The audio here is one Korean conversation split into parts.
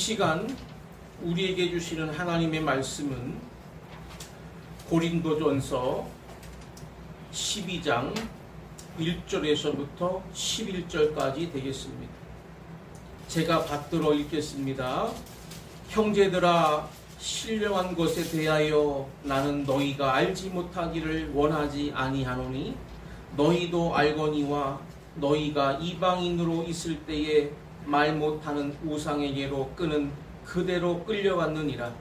시간 우리에게 주시는 하나님의 말씀은 고린도전서 12장 1절에서부터 11절까지 되겠습니다. 제가 받들어 읽겠습니다. 형제들아, 신령한 것에 대하여 나는 너희가 알지 못하기를 원하지 아니하노니 너희도 알거니와 너희가 이방인으로 있을 때에 말 못하는 우상에게로 끄는 그대로 끌려갔느니라.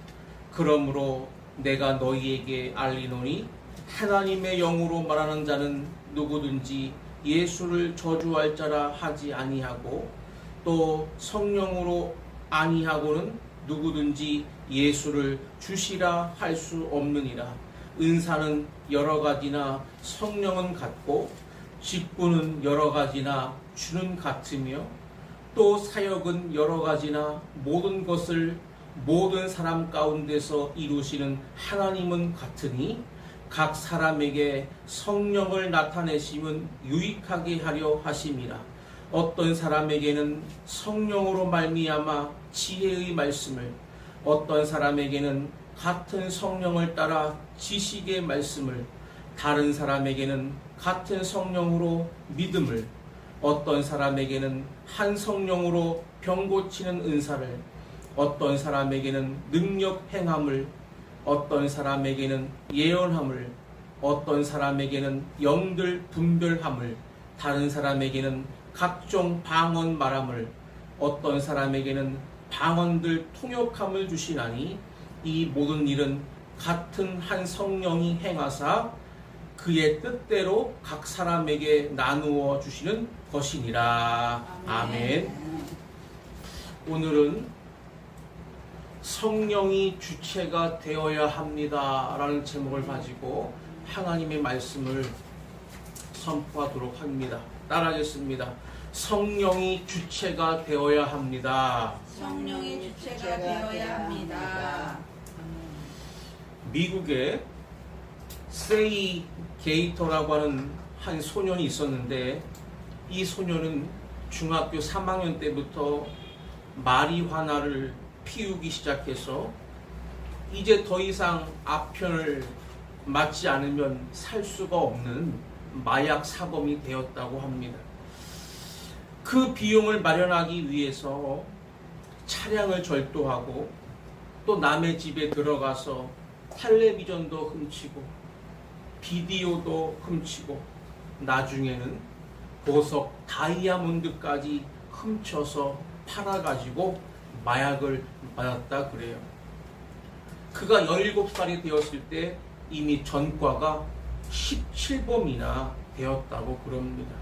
그러므로 내가 너희에게 알리노니 하나님의 영으로 말하는 자는 누구든지 예수를 저주할 자라 하지 아니하고 또 성령으로 아니하고는 누구든지 예수를 주시라 할 수 없느니라. 은사는 여러 가지나 성령은 같고 직분은 여러 가지나 주는 같으며 또 사역은 여러 가지나 모든 것을 모든 사람 가운데서 이루시는 하나님은 같으니 각 사람에게 성령을 나타내심은 유익하게 하려 하심이라. 어떤 사람에게는 성령으로 말미암아 지혜의 말씀을, 어떤 사람에게는 같은 성령을 따라 지식의 말씀을, 다른 사람에게는 같은 성령으로 믿음을, 어떤 사람에게는 한 성령으로 병 고치는 은사를, 어떤 사람에게는 능력 행함을, 어떤 사람에게는 예언함을, 어떤 사람에게는 영들 분별함을, 다른 사람에게는 각종 방언 말함을, 어떤 사람에게는 방언들 통역함을 주시나니 이 모든 일은 같은 한 성령이 행하사 그의 뜻대로 각 사람에게 나누어 주시는 것이니라. 아멘. 오늘은 성령이 주체가 되어야 합니다 라는 제목을 가지고 하나님의 말씀을 선포하도록 합니다. 따라하겠습니다. 성령이 주체가 되어야 합니다. 성령이 주체가 되어야 합니다. 미국에 세이 게이터라고 하는 한 소년이 있었는데, 이 소년은 중학교 3학년 때부터 마리화나를 피우기 시작해서 이제 더 이상 아편을 맞지 않으면 살 수가 없는 마약 사범이 되었다고 합니다. 그 비용을 마련하기 위해서 차량을 절도하고 또 남의 집에 들어가서 텔레비전도 훔치고 비디오도 훔치고 나중에는 보석 다이아몬드까지 훔쳐서 팔아가지고 마약을 맞았다 그래요. 그가 17살이 되었을 때 이미 전과가 17범이나 되었다고 그럽니다.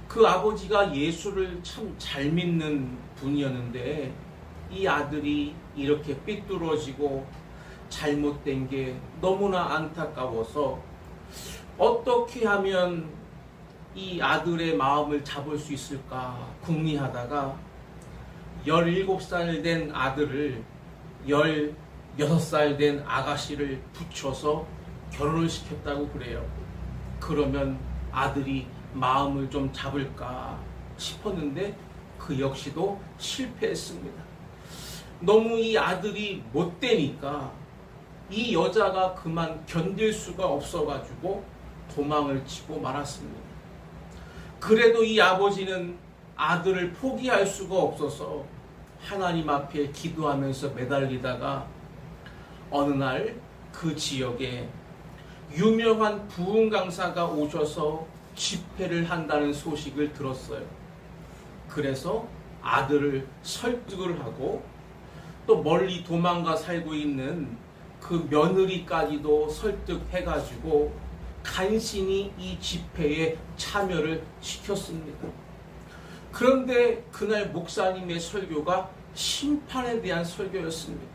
그 아버지가 예수를 참 잘 믿는 분이었는데 이 아들이 이렇게 삐뚤어지고 잘못된 게 너무나 안타까워서 어떻게 하면 이 아들의 마음을 잡을 수 있을까 궁리하다가 17살 된 아들을 16살 된 아가씨를 붙여서 결혼을 시켰다고 그래요. 그러면 아들이 마음을 좀 잡을까 싶었는데 그 역시도 실패했습니다. 너무 이 아들이 못되니까 이 여자가 그만 견딜 수가 없어가지고 도망을 치고 말았습니다. 그래도 이 아버지는 아들을 포기할 수가 없어서 하나님 앞에 기도하면서 매달리다가 어느 날 그 지역에 유명한 부흥 강사가 오셔서 집회를 한다는 소식을 들었어요. 그래서 아들을 설득을 하고 또 멀리 도망가 살고 있는 그 며느리까지도 설득해가지고 간신히 이 집회에 참여를 시켰습니다. 그런데 그날 목사님의 설교가 심판에 대한 설교였습니다.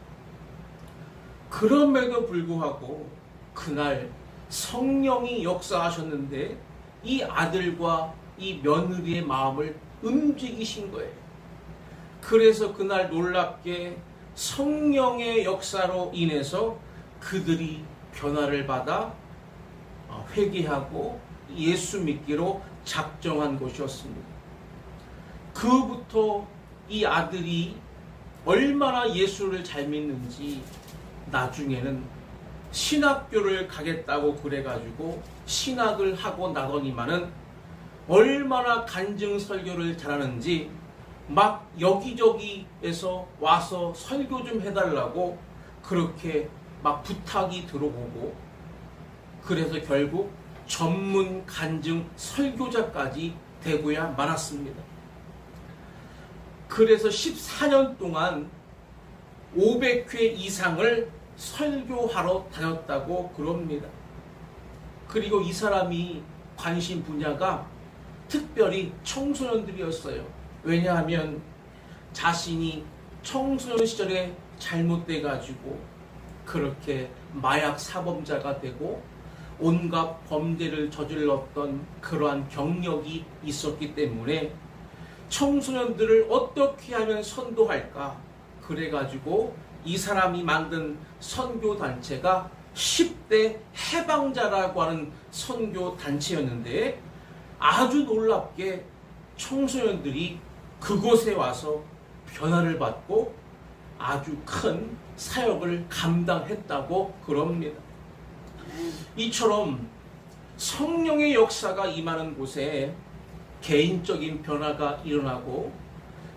그럼에도 불구하고 그날 성령이 역사하셨는데 이 아들과 이 며느리의 마음을 움직이신 거예요. 그래서 그날 놀랍게 성령의 역사로 인해서 그들이 변화를 받아 회개하고 예수 믿기로 작정한 것이었습니다. 그부터 이 아들이 얼마나 예수를 잘 믿는지 나중에는 신학교를 가겠다고 그래가지고 신학을 하고 나더니만은 얼마나 간증 설교를 잘하는지 막 여기저기에서 와서 설교 좀 해달라고 그렇게 막 부탁이 들어오고, 그래서 결국 전문 간증 설교자까지 되고야 말았습니다. 그래서 14년 동안 500회 이상을 설교하러 다녔다고 그럽니다. 그리고 이 사람이 관심 분야가 특별히 청소년들이었어요. 왜냐하면 자신이 청소년 시절에 잘못돼가지고 그렇게 마약 사범자가 되고 온갖 범죄를 저질렀던 그러한 경력이 있었기 때문에 청소년들을 어떻게 하면 선도할까, 그래가지고 이 사람이 만든 선교단체가 10대 해방자라고 하는 선교단체였는데, 아주 놀랍게 청소년들이 그곳에 와서 변화를 받고 아주 큰 사역을 감당했다고 그럽니다. 이처럼 성령의 역사가 임하는 곳에 개인적인 변화가 일어나고,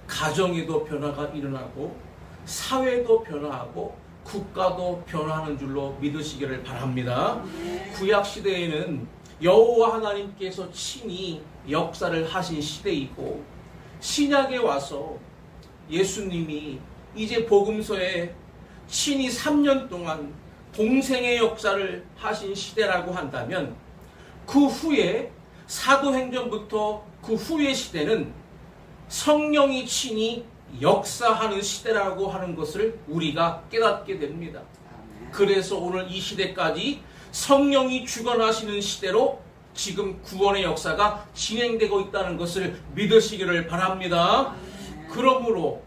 가정에도 변화가 일어나고, 사회도 변화하고, 국가도 변화하는 줄로 믿으시기를 바랍니다. 구약시대에는 여호와 하나님께서 친히 역사를 하신 시대이고, 신약에 와서 예수님이 이제 복음서에 친히 3년 동안 동생의 역사를 하신 시대라고 한다면, 그 후에 사도행전부터 그 후의 시대는 성령이 친히 역사하는 시대라고 하는 것을 우리가 깨닫게 됩니다. 그래서 오늘 이 시대까지 성령이 주관하시는 시대로 지금 구원의 역사가 진행되고 있다는 것을 믿으시기를 바랍니다. 그러므로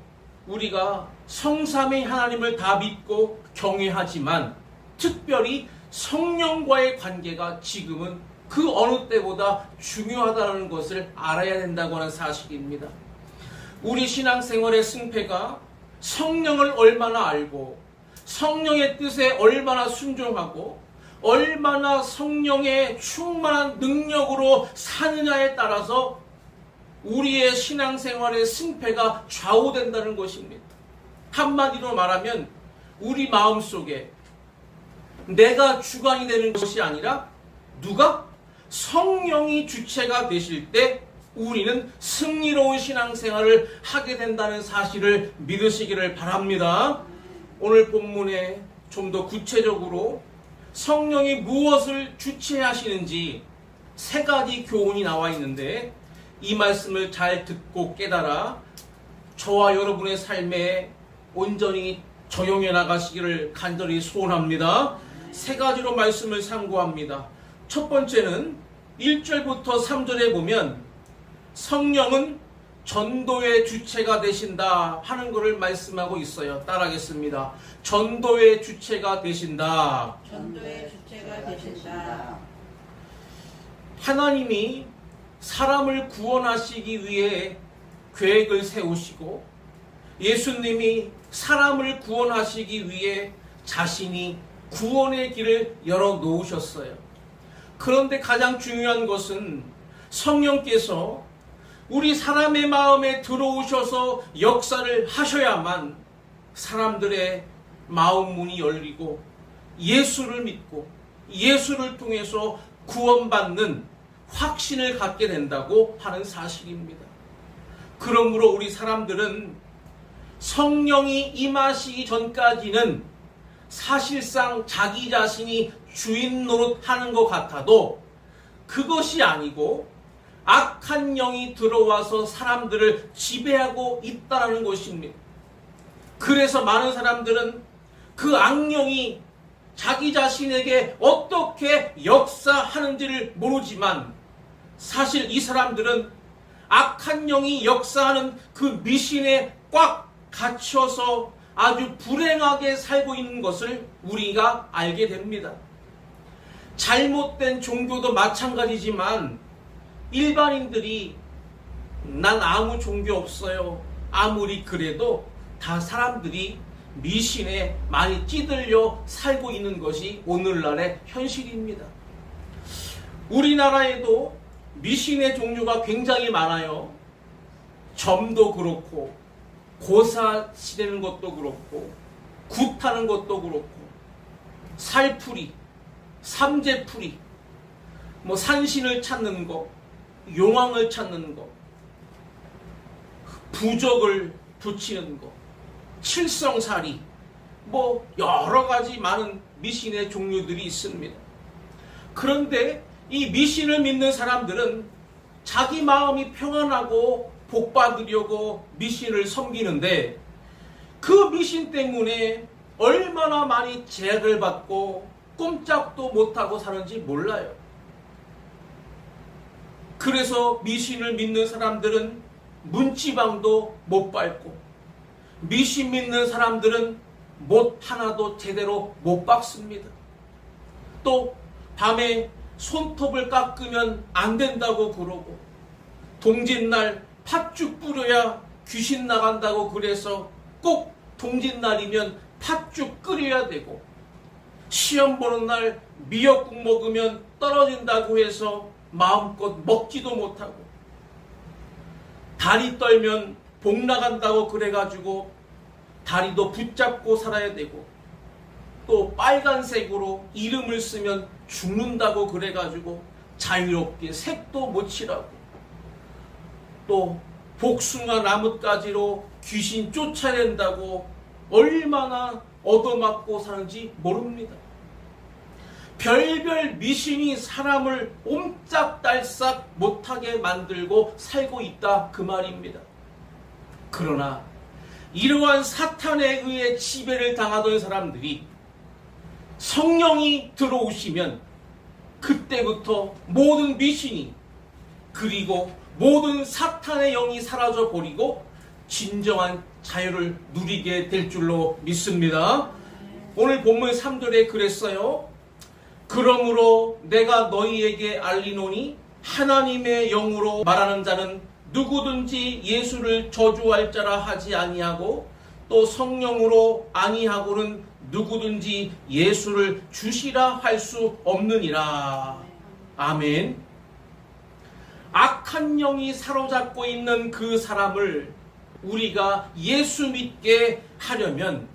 우리가 성삼위 하나님을 다 믿고 경외하지만 특별히 성령과의 관계가 지금은 그 어느 때보다 중요하다는 것을 알아야 된다고 하는 사실입니다. 우리 신앙생활의 승패가 성령을 얼마나 알고 성령의 뜻에 얼마나 순종하고 얼마나 성령의 충만한 능력으로 사느냐에 따라서 우리의 신앙생활의 승패가 좌우된다는 것입니다. 한마디로 말하면 우리 마음속에 내가 주관이 되는 것이 아니라 누가? 성령이 주체가 되실 때 우리는 승리로운 신앙생활을 하게 된다는 사실을 믿으시기를 바랍니다. 오늘 본문에 좀 더 구체적으로 성령이 무엇을 주체하시는지 3가지 교훈이 나와 있는데, 이 말씀을 잘 듣고 깨달아 저와 여러분의 삶에 온전히 적용해 나가시기를 간절히 소원합니다. 3가지로 말씀을 상고합니다. 첫 번째는 1절부터 3절에 보면 성령은 전도의 주체가 되신다 하는 것을 말씀하고 있어요. 따라하겠습니다. 전도의 주체가 되신다. 전도의 주체가 되신다. 하나님이 사람을 구원하시기 위해 계획을 세우시고 예수님이 사람을 구원하시기 위해 자신이 구원의 길을 열어놓으셨어요. 그런데 가장 중요한 것은 성령께서 우리 사람의 마음에 들어오셔서 역사를 하셔야만 사람들의 마음 문이 열리고 예수를 믿고 예수를 통해서 구원받는 확신을 갖게 된다고 하는 사실입니다. 그러므로 우리 사람들은 성령이 임하시기 전까지는 사실상 자기 자신이 주인 노릇하는 것 같아도 그것이 아니고 악한 영이 들어와서 사람들을 지배하고 있다는 것입니다. 그래서 많은 사람들은 그 악령이 자기 자신에게 어떻게 역사하는지를 모르지만 사실 이 사람들은 악한 영이 역사하는 그 미신에 꽉 갇혀서 아주 불행하게 살고 있는 것을 우리가 알게 됩니다. 잘못된 종교도 마찬가지지만 일반인들이 난 아무 종교 없어요, 아무리 그래도 다 사람들이 미신에 많이 찌들려 살고 있는 것이 오늘날의 현실입니다. 우리나라에도 미신의 종류가 굉장히 많아요. 점도 그렇고, 고사 지내는 것도 그렇고, 굿하는 것도 그렇고, 살풀이, 삼재풀이, 산신을 찾는 거, 용왕을 찾는 거, 부적을 붙이는 거, 칠성살이, 여러 가지 많은 미신의 종류들이 있습니다. 그런데 이 미신을 믿는 사람들은 자기 마음이 평안하고 복 받으려고 미신을 섬기는데 그 미신 때문에 얼마나 많이 제약을 받고 꼼짝도 못하고 사는지 몰라요. 그래서 미신을 믿는 사람들은 문지방도 못 밟고, 미신 믿는 사람들은 못 하나도 제대로 못 박습니다. 또 밤에 손톱을 깎으면 안 된다고 그러고, 동짓날 팥죽 뿌려야 귀신 나간다고 그래서 꼭 동짓날이면 팥죽 끓여야 되고, 시험 보는 날 미역국 먹으면 떨어진다고 해서 마음껏 먹지도 못하고, 다리 떨면 복 나간다고 그래가지고 다리도 붙잡고 살아야 되고, 또 빨간색으로 이름을 쓰면 죽는다고 그래가지고 자유롭게 색도 못 칠하고, 또 복숭아 나뭇가지로 귀신 쫓아낸다고 얼마나 얻어맞고 사는지 모릅니다. 별별 미신이 사람을 옴짝달싹 못하게 만들고 살고 있다 그 말입니다. 그러나 이러한 사탄에 의해 지배를 당하던 사람들이 성령이 들어오시면 그때부터 모든 미신이, 그리고 모든 사탄의 영이 사라져 버리고 진정한 자유를 누리게 될 줄로 믿습니다. 오늘 본문 3절에 그랬어요. 그러므로 내가 너희에게 알리노니 하나님의 영으로 말하는 자는 누구든지 예수를 저주할 자라 하지 아니하고, 또 성령으로 아니하고는 누구든지 예수를 주시라 할 수 없느니라. 아멘. 악한 영이 사로잡고 있는 그 사람을 우리가 예수 믿게 하려면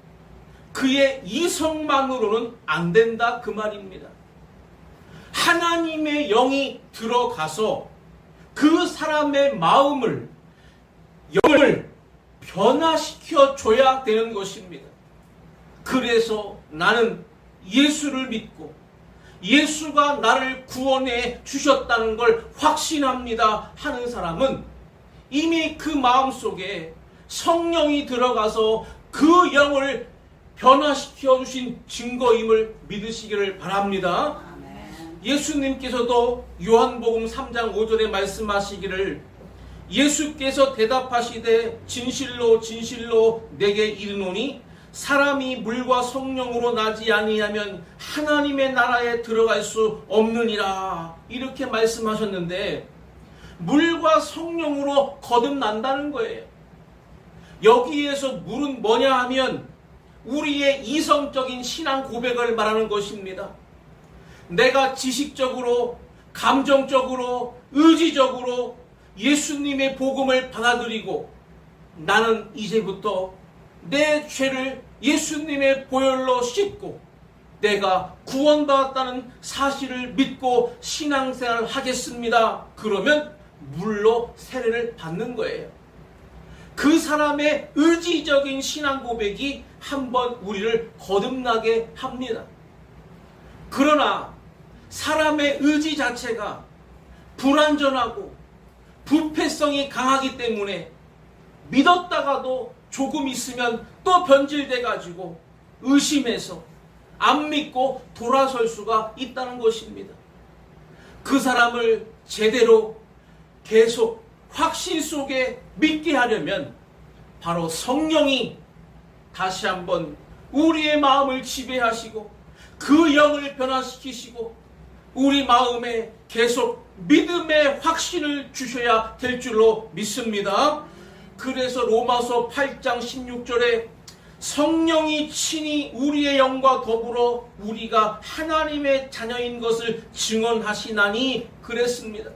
그의 이성만으로는 안 된다 그 말입니다. 하나님의 영이 들어가서 그 사람의 마음을, 영을 변화시켜 줘야 되는 것입니다. 그래서 나는 예수를 믿고 예수가 나를 구원해 주셨다는 걸 확신합니다 하는 사람은 이미 그 마음속에 성령이 들어가서 그 영을 변화시켜 주신 증거임을 믿으시기를 바랍니다. 예수님께서도 요한복음 3장 5절에 말씀하시기를, 예수께서 대답하시되 진실로 진실로 내게 이르노니 사람이 물과 성령으로 나지 아니하면 하나님의 나라에 들어갈 수 없느니라. 이렇게 말씀하셨는데 물과 성령으로 거듭난다는 거예요. 여기에서 물은 뭐냐 하면 우리의 이성적인 신앙 고백을 말하는 것입니다. 내가 지식적으로, 감정적으로, 의지적으로 예수님의 복음을 받아들이고 나는 이제부터 내 죄를 예수님의 보혈로 씻고 내가 구원받았다는 사실을 믿고 신앙생활을 하겠습니다. 그러면 물로 세례를 받는 거예요. 그 사람의 의지적인 신앙 고백이 한번 우리를 거듭나게 합니다. 그러나 사람의 의지 자체가 불완전하고 부패성이 강하기 때문에 믿었다가도 조금 있으면 또 변질돼가지고 의심해서 안 믿고 돌아설 수가 있다는 것입니다. 그 사람을 제대로 계속 확신 속에 믿게 하려면 바로 성령이 다시 한번 우리의 마음을 지배하시고 그 영을 변화시키시고 우리 마음에 계속 믿음의 확신을 주셔야 될 줄로 믿습니다. 그래서 로마서 8장 16절에 성령이 친히 우리의 영과 더불어 우리가 하나님의 자녀인 것을 증언하시나니 그랬습니다.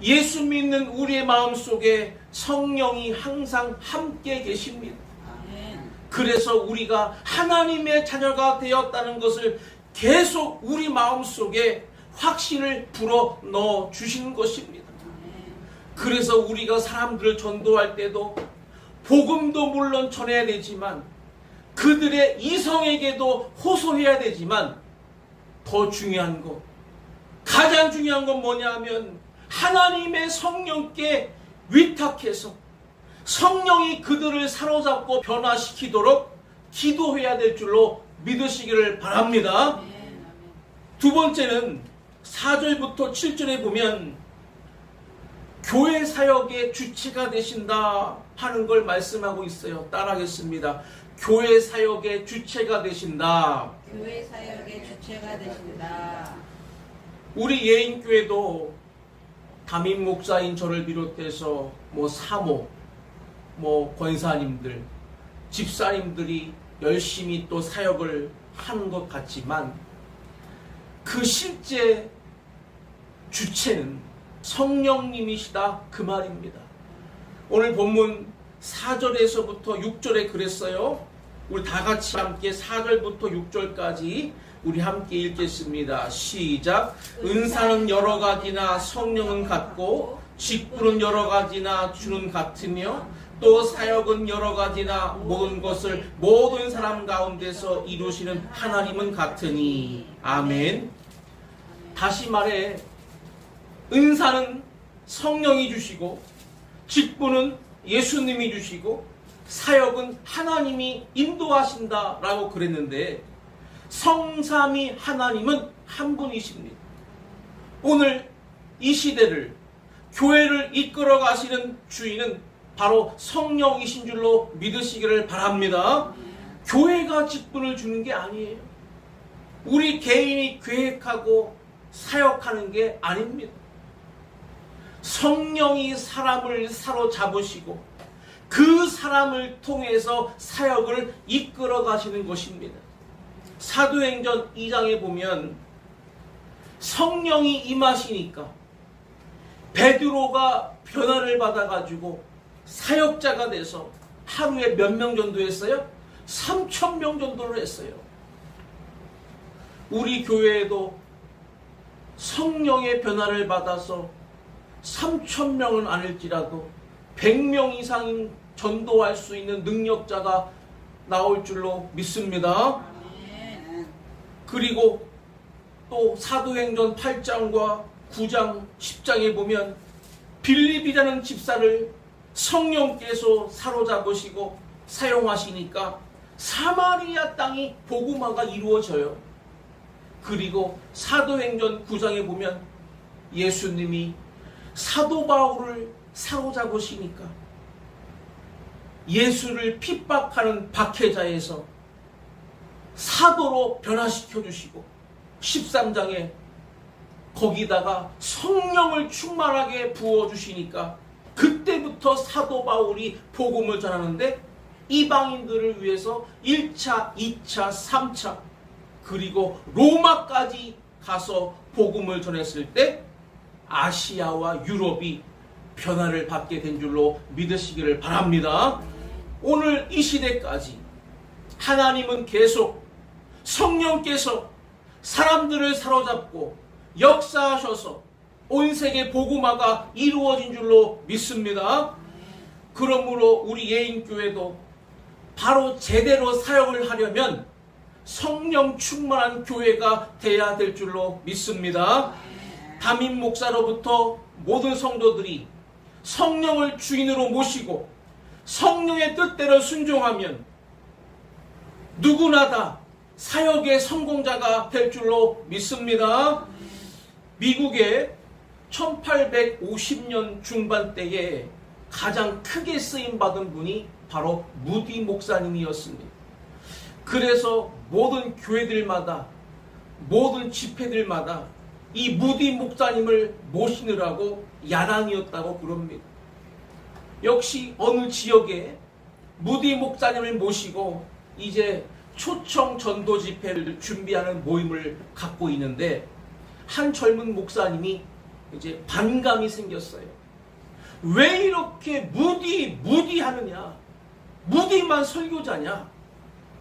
예수 믿는 우리의 마음속에 성령이 항상 함께 계십니다. 그래서 우리가 하나님의 자녀가 되었다는 것을 계속 우리 마음속에 확신을 불어 넣어 주시는 것입니다. 그래서 우리가 사람들을 전도할 때도 복음도 물론 전해야 되지만 그들의 이성에게도 호소해야 되지만 더 중요한 것, 가장 중요한 건 뭐냐 하면 하나님의 성령께 위탁해서 성령이 그들을 사로잡고 변화시키도록 기도해야 될 줄로 믿으시기를 바랍니다. 두 번째는 4절부터 7절에 보면 교회 사역의 주체가 되신다 하는 걸 말씀하고 있어요. 따라하겠습니다. 교회 사역의 주체가 되신다. 교회 사역의 주체가 되신다. 우리 예인교회도 담임 목사인 저를 비롯해서 사모, 권사님들, 집사님들이 열심히 또 사역을 하는 것 같지만 그 실제 주체는 성령님이시다 그 말입니다. 오늘 본문 4절에서부터 6절에 그랬어요. 우리 다 같이 함께 4절부터 6절까지 우리 함께 읽겠습니다. 시작. 은사는 여러 가지나 성령은 같고 직분은 여러 가지나 주는 같으며 또 사역은 여러 가지나 모든 것을 모든 사람 가운데서 이루시는 하나님은 같으니. 아멘. 다시 말해 은사는 성령이 주시고 직분은 예수님이 주시고 사역은 하나님이 인도하신다라고 그랬는데 성삼위 하나님은 한 분이십니다. 오늘 이 시대를 교회를 이끌어 가시는 주인은 바로 성령이신 줄로 믿으시기를 바랍니다. 교회가 직분을 주는 게 아니에요. 우리 개인이 계획하고 사역하는 게 아닙니다. 성령이 사람을 사로잡으시고 그 사람을 통해서 사역을 이끌어 가시는 것입니다. 사도행전 2장에 보면 성령이 임하시니까 베드로가 변화를 받아가지고 사역자가 돼서 하루에 몇 명 전도했어요? 3,000명 전도를 했어요. 우리 교회에도 성령의 변화를 받아서 3,000명은 아닐지라도 100명 이상 전도할 수 있는 능력자가 나올 줄로 믿습니다. 그리고 또 사도행전 8장과 9장, 10장에 보면 빌립이라는 집사를 성령께서 사로잡으시고 사용하시니까 사마리아 땅이 복음화가 이루어져요. 그리고 사도행전 9장에 보면 예수님이 사도 바울을 사로잡으시니까 예수를 핍박하는 박해자에서 사도로 변화시켜 주시고 13장에 거기다가 성령을 충만하게 부어주시니까 그때부터 사도 바울이 복음을 전하는데 이방인들을 위해서 1차, 2차, 3차 그리고 로마까지 가서 복음을 전했을 때 아시아와 유럽이 변화를 받게 된 줄로 믿으시기를 바랍니다. 오늘 이 시대까지 하나님은 계속 성령께서 사람들을 사로잡고 역사하셔서 온 세계 복음화가 이루어진 줄로 믿습니다. 그러므로 우리 예인교회도 바로 제대로 사역을 하려면 성령 충만한 교회가 돼야 될 줄로 믿습니다. 담임 목사로부터 모든 성도들이 성령을 주인으로 모시고 성령의 뜻대로 순종하면 누구나 다 사역의 성공자가 될 줄로 믿습니다. 미국의 1850년 중반대에 가장 크게 쓰임받은 분이 바로 무디 목사님이었습니다. 그래서 모든 교회들마다 모든 집회들마다 이 무디 목사님을 모시느라고 야랑이었다고 그럽니다. 역시 어느 지역에 무디 목사님을 모시고 이제 초청 전도 집회를 준비하는 모임을 갖고 있는데, 한 젊은 목사님이 이제 반감이 생겼어요. 왜 이렇게 무디 하느냐? 무디만 설교자냐?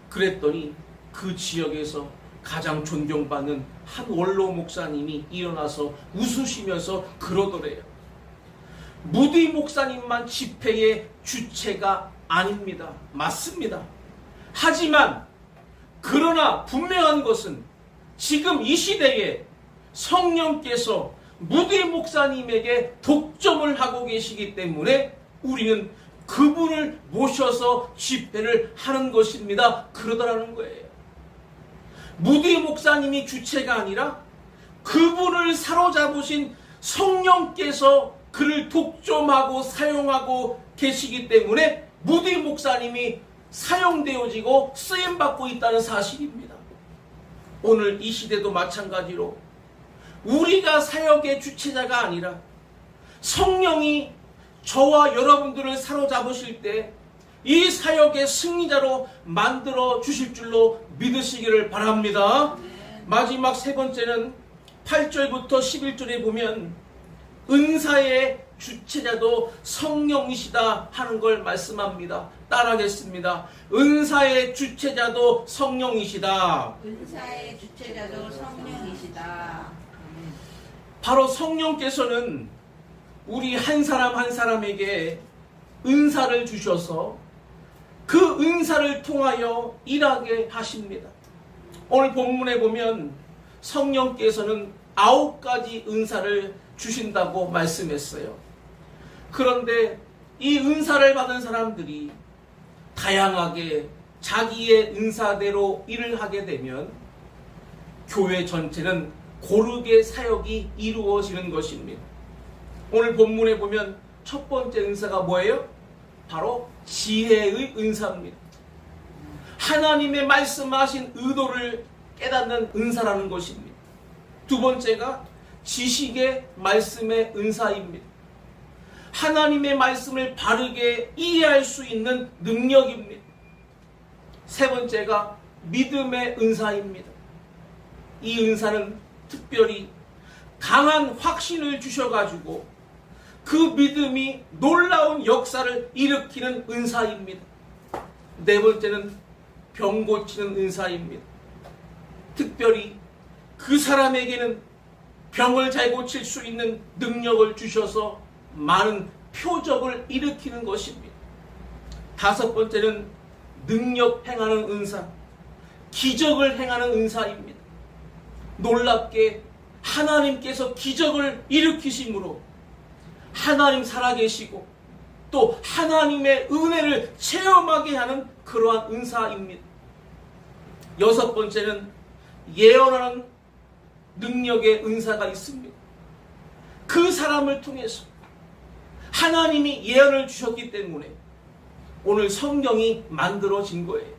그랬더니 그 지역에서 가장 존경받는 한 원로 목사님이 일어나서 웃으시면서 그러더래요. 무디 목사님만 집회의 주체가 아닙니다. 맞습니다. 하지만 그러나 분명한 것은 지금 이 시대에 성령께서 무디 목사님에게 독점을 하고 계시기 때문에 우리는 그분을 모셔서 집회를 하는 것입니다. 그러더라는 거예요. 무디 목사님이 주체가 아니라 그분을 사로잡으신 성령께서 그를 독점하고 사용하고 계시기 때문에 무디 목사님이 사용되어지고 쓰임받고 있다는 사실입니다. 오늘 이 시대도 마찬가지로 우리가 사역의 주체자가 아니라 성령이 저와 여러분들을 사로잡으실 때 이 사역의 승리자로 만들어 주실 줄로 믿으시기를 바랍니다. 마지막 세 번째는 8절부터 11절에 보면 은사의 주체자도 성령이시다 하는 걸 말씀합니다. 따라하겠습니다. 은사의 주체자도 성령이시다. 은사의 주체자도 성령이시다. 바로 성령께서는 우리 한 사람 한 사람에게 은사를 주셔서 그 은사를 통하여 일하게 하십니다. 오늘 본문에 보면 성령께서는 9가지 은사를 주신다고 말씀했어요. 그런데 이 은사를 받은 사람들이 다양하게 자기의 은사대로 일을 하게 되면 교회 전체는 고르게 사역이 이루어지는 것입니다. 오늘 본문에 보면 첫 번째 은사가 뭐예요? 바로 지혜의 은사입니다. 하나님의 말씀하신 의도를 깨닫는 은사라는 것입니다. 두 번째가 지식의 말씀의 은사입니다. 하나님의 말씀을 바르게 이해할 수 있는 능력입니다. 세 번째가 믿음의 은사입니다. 이 은사는 특별히 강한 확신을 주셔가지고 그 믿음이 놀라운 역사를 일으키는 은사입니다. 네 번째는 병 고치는 은사입니다. 특별히 그 사람에게는 병을 잘 고칠 수 있는 능력을 주셔서 많은 표적을 일으키는 것입니다. 다섯 번째는 능력 행하는 은사, 기적을 행하는 은사입니다. 놀랍게 하나님께서 기적을 일으키심으로 하나님 살아계시고 또 하나님의 은혜를 체험하게 하는 그러한 은사입니다. 여섯 번째는 예언하는 능력의 은사가 있습니다. 그 사람을 통해서 하나님이 예언을 주셨기 때문에 오늘 성경이 만들어진 거예요.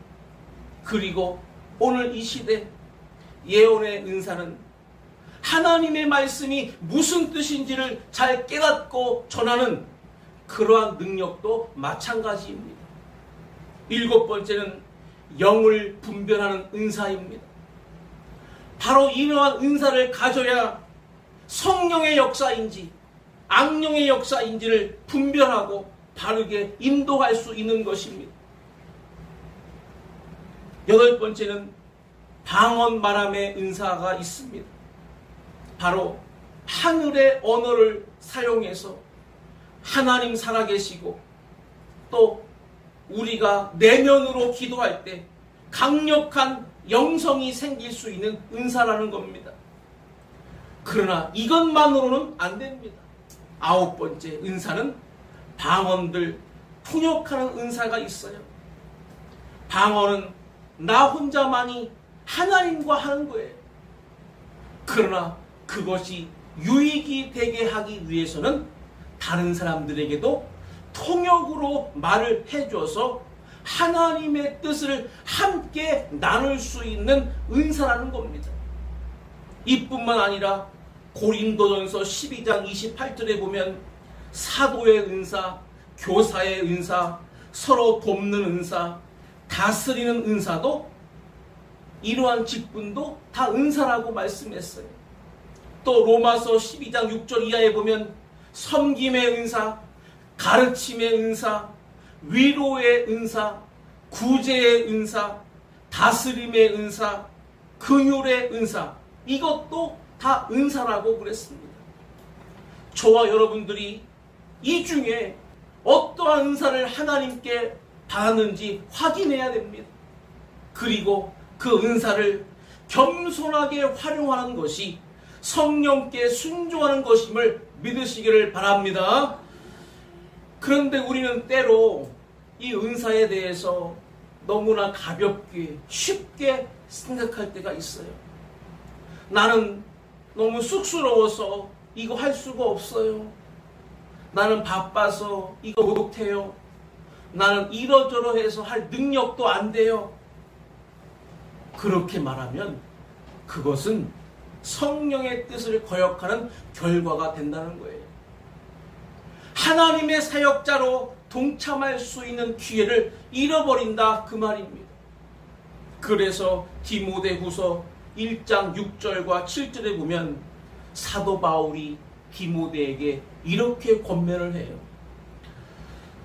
그리고 오늘 이 시대 예언의 은사는 하나님의 말씀이 무슨 뜻인지를 잘 깨닫고 전하는 그러한 능력도 마찬가지입니다. 일곱 번째는 영을 분별하는 은사입니다. 바로 이러한 은사를 가져야 성령의 역사인지 악령의 역사인지를 분별하고 바르게 인도할 수 있는 것입니다. 여덟 번째는 방언 말함의 은사가 있습니다. 바로 하늘의 언어를 사용해서 하나님 살아계시고 또 우리가 내면으로 기도할 때 강력한 영성이 생길 수 있는 은사라는 겁니다. 그러나 이것만으로는 안 됩니다. 아홉 번째 은사는 방언들 통역하는 은사가 있어요. 방언은 나 혼자만이 하나님과 하는 거예요. 그러나 그것이 유익이 되게 하기 위해서는 다른 사람들에게도 통역으로 말을 해줘서 하나님의 뜻을 함께 나눌 수 있는 은사라는 겁니다. 이뿐만 아니라 고린도전서 12장 28절에 보면 사도의 은사, 교사의 은사, 서로 돕는 은사, 다스리는 은사도 이러한 직분도 다 은사라고 말씀했어요. 또 로마서 12장 6절 이하에 보면 섬김의 은사, 가르침의 은사, 위로의 은사, 구제의 은사, 다스림의 은사, 긍휼의 은사, 이것도 다 은사라고 그랬습니다. 저와 여러분들이 이 중에 어떠한 은사를 하나님께 받았는지 확인해야 됩니다. 그리고 그 은사를 겸손하게 활용하는 것이 성령께 순종하는 것임을 믿으시기를 바랍니다. 그런데 우리는 때로 이 은사에 대해서 너무나 가볍게 쉽게 생각할 때가 있어요. 나는 너무 쑥스러워서 이거 할 수가 없어요. 나는 바빠서 이거 못해요. 나는 이러저러해서 할 능력도 안 돼요. 그렇게 말하면 그것은 성령의 뜻을 거역하는 결과가 된다는 거예요. 하나님의 사역자로 동참할 수 있는 기회를 잃어버린다 그 말입니다. 그래서 디모데후서 1장 6절과 7절에 보면 사도 바울이 디모데에게 이렇게 권면을 해요.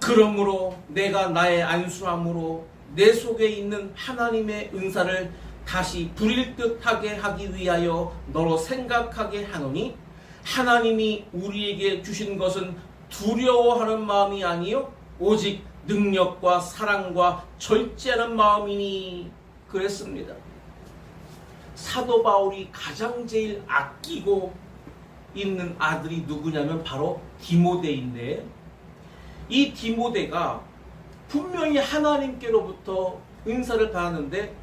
그러므로 내가 나의 안수함으로 내 속에 있는 하나님의 은사를 다시 부릴 듯하게 하기 위하여 너로 생각하게 하노니 하나님이 우리에게 주신 것은 두려워하는 마음이 아니요 오직 능력과 사랑과 절제하는 마음이니 그랬습니다. 사도 바울이 가장 제일 아끼고 있는 아들이 누구냐면 바로 디모데인데, 이 디모데가 분명히 하나님께로부터 은사를 받았는데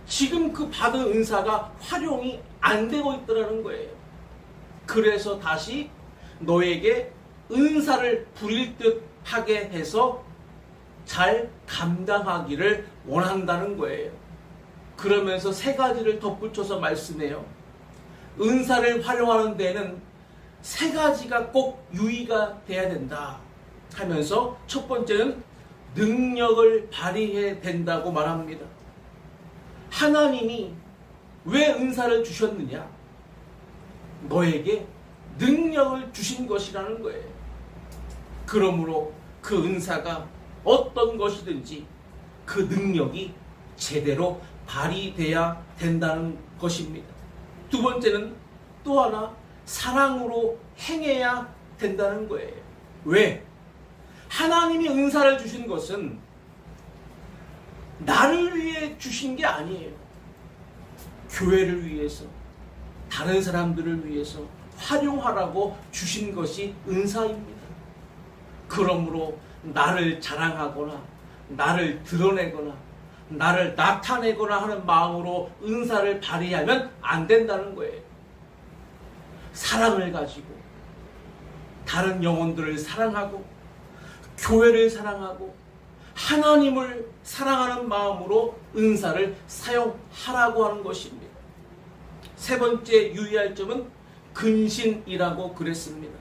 지금 그 받은 은사가 활용이 안 되고 있더라는 거예요. 그래서 다시 너에게 은사를 부릴 듯 하게 해서 잘 감당하기를 원한다는 거예요. 그러면서 세 가지를 덧붙여서 말씀해요. 은사를 활용하는 데는 세 가지가 꼭 유의가 돼야 된다 하면서 첫 번째는 능력을 발휘해야 된다고 말합니다. 하나님이 왜 은사를 주셨느냐? 너에게 능력을 주신 것이라는 거예요. 그러므로 그 은사가 어떤 것이든지 그 능력이 제대로 발휘돼야 된다는 것입니다. 두 번째는 또 하나 사랑으로 행해야 된다는 거예요. 왜? 하나님이 은사를 주신 것은 나를 위해 주신 게 아니에요. 교회를 위해서, 다른 사람들을 위해서 활용하라고 주신 것이 은사입니다. 그러므로 나를 자랑하거나 나를 드러내거나 나를 나타내거나 하는 마음으로 은사를 발휘하면 안 된다는 거예요. 사랑을 가지고 다른 영혼들을 사랑하고 교회를 사랑하고 하나님을 사랑하는 마음으로 은사를 사용하라고 하는 것입니다. 세 번째 유의할 점은 근신이라고 그랬습니다.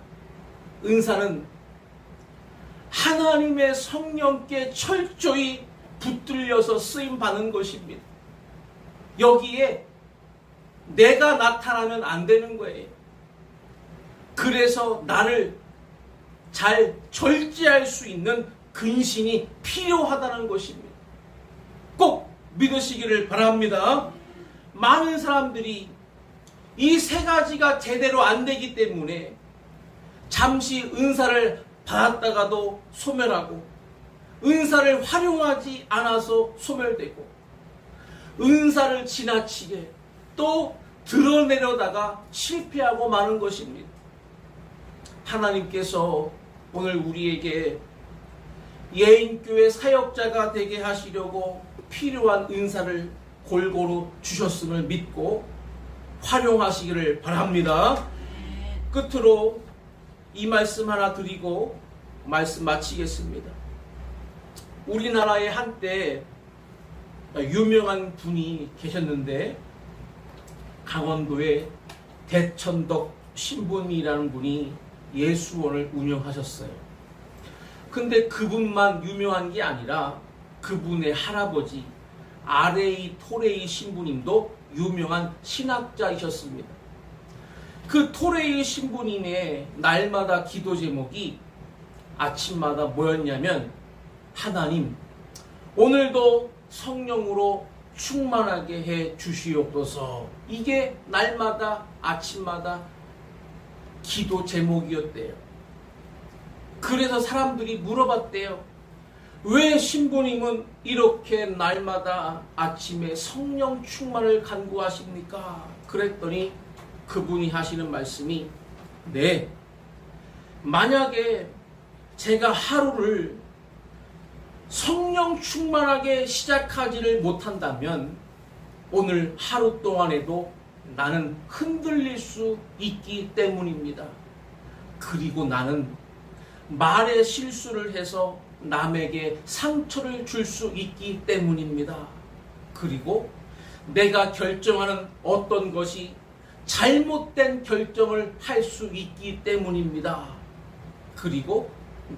은사는 하나님의 성령께 철저히 붙들려서 쓰임받는 것입니다. 여기에 내가 나타나면 안 되는 거예요. 그래서 나를 잘 절제할 수 있는 근신이 필요하다는 것입니다. 꼭 믿으시기를 바랍니다. 많은 사람들이 이 세 가지가 제대로 안 되기 때문에 잠시 은사를 받았다가도 소멸하고 은사를 활용하지 않아서 소멸되고 은사를 지나치게 또 드러내려다가 실패하고 마는 것입니다. 하나님께서 오늘 우리에게 예인교회 사역자가 되게 하시려고 필요한 은사를 골고루 주셨음을 믿고 활용하시기를 바랍니다. 끝으로 이 말씀 하나 드리고 말씀 마치겠습니다. 우리나라에 한때 유명한 분이 계셨는데 강원도에 대천덕 신부님이라는 분이 예수원을 운영하셨어요. 근데 그분만 유명한 게 아니라 그분의 할아버지 아레이 토레이 신부님도 유명한 신학자이셨습니다. 그 토레이 신부님의 날마다 기도 제목이 아침마다 뭐였냐면, 하나님 오늘도 성령으로 충만하게 해 주시옵소서. 이게 날마다 아침마다 기도 제목이었대요. 그래서 사람들이 물어봤대요. 왜 신부님은 이렇게 날마다 아침에 성령 충만을 간구하십니까? 그랬더니 그분이 하시는 말씀이, 네, 만약에 제가 하루를 성령 충만하게 시작하지를 못한다면 오늘 하루 동안에도 나는 흔들릴 수 있기 때문입니다. 그리고 나는 말에 실수를 해서 남에게 상처를 줄 수 있기 때문입니다. 그리고 내가 결정하는 어떤 것이 잘못된 결정을 할 수 있기 때문입니다. 그리고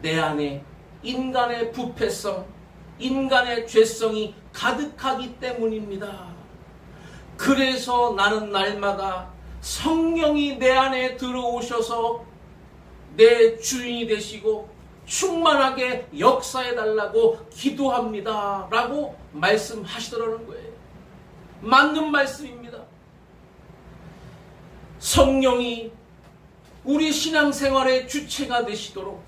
내 안에 인간의 부패성, 인간의 죄성이 가득하기 때문입니다. 그래서 나는 날마다 성령이 내 안에 들어오셔서 내 주인이 되시고 충만하게 역사해달라고 기도합니다. 라고 말씀하시더라는 거예요. 맞는 말씀입니다. 성령이 우리 신앙생활의 주체가 되시도록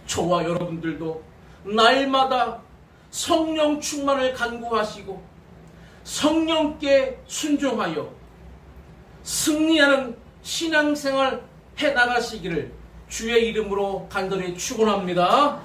저와 여러분들도 날마다 성령 충만을 간구하시고 성령께 순종하여 승리하는 신앙생활 해나가시기를 주의 이름으로 간절히 축원합니다.